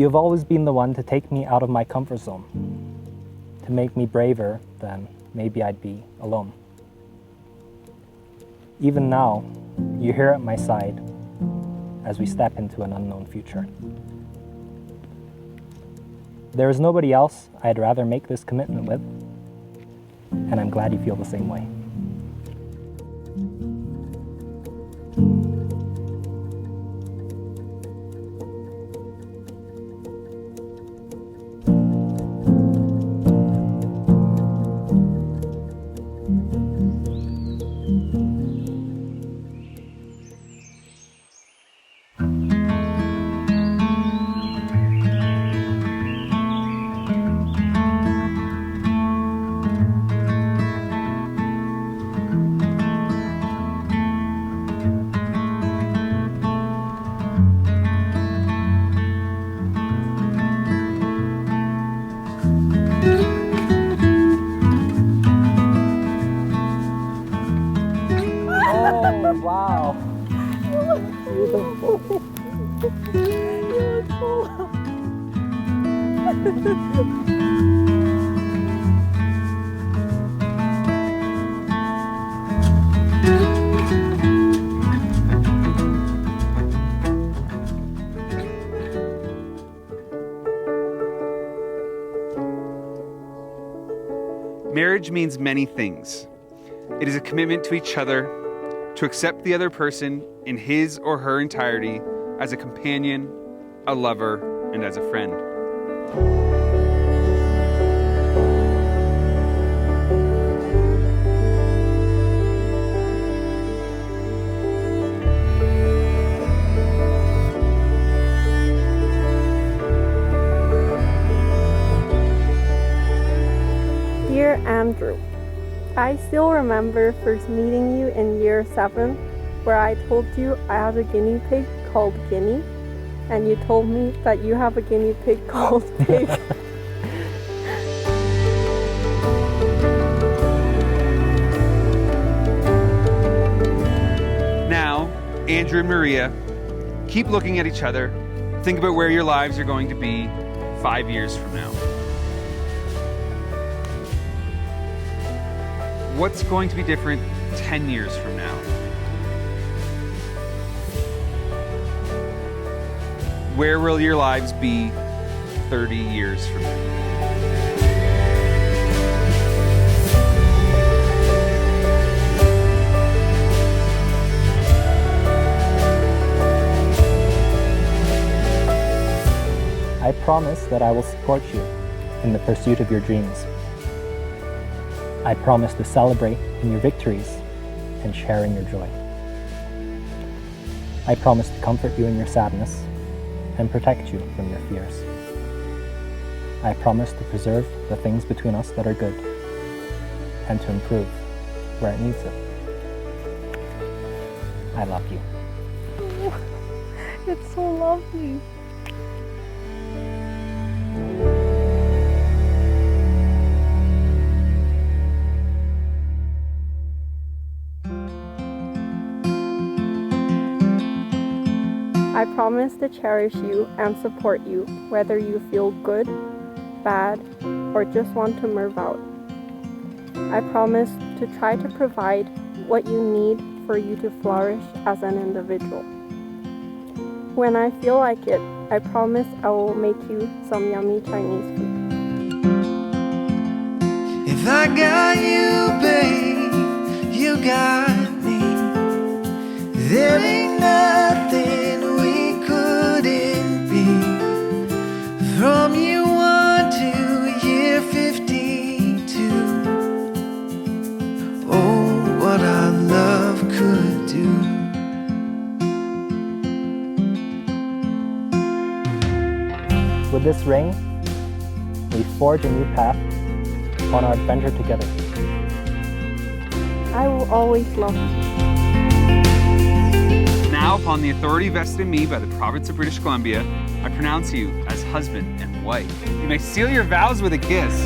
You have always been the one to take me out of my comfort zone, to make me braver than maybe I'd be alone. Even now, you're here at my side as we step into an unknown future. There is nobody else I'd rather make this commitment with, and I'm glad you feel the same way. Wow. Beautiful. Marriage means many things. It is a commitment to each other, to accept the other person in his or her entirety as a companion, a lover, and as a friend. Dear Andrew, I still remember first meeting you in year 7, where I told you I have a guinea pig called Guinea, and you told me that you have a guinea pig called Pig. Now, Andrew and Maria, keep looking at each other. Think about where your lives are going to be 5 years from now. What's going to be different 10 years from now? Where will your lives be 30 years from now? I promise that I will support you in the pursuit of your dreams. I promise to celebrate in your victories and share in your joy. I promise to comfort you in your sadness and protect you from your fears. I promise to preserve the things between us that are good and to improve where it needs it. I love you. It's so lovely. I promise to cherish you and support you, whether you feel good, bad, or just want to move out. I promise to try to provide what you need for you to flourish as an individual. When I feel like it, I promise I will make you some yummy Chinese food. If I got you, babe, you got me. There ain't nothing we couldn't be. From year 1 to year 52. Oh, what our love could do. With this ring, we forge a new path on our adventure together. I will always love you. Now, upon the authority vested in me by the province of British Columbia, I pronounce you as husband and wife. You may seal your vows with a kiss.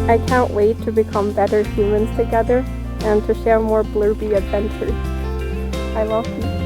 I can't wait to become better humans together and to share more blurby adventures. I love you.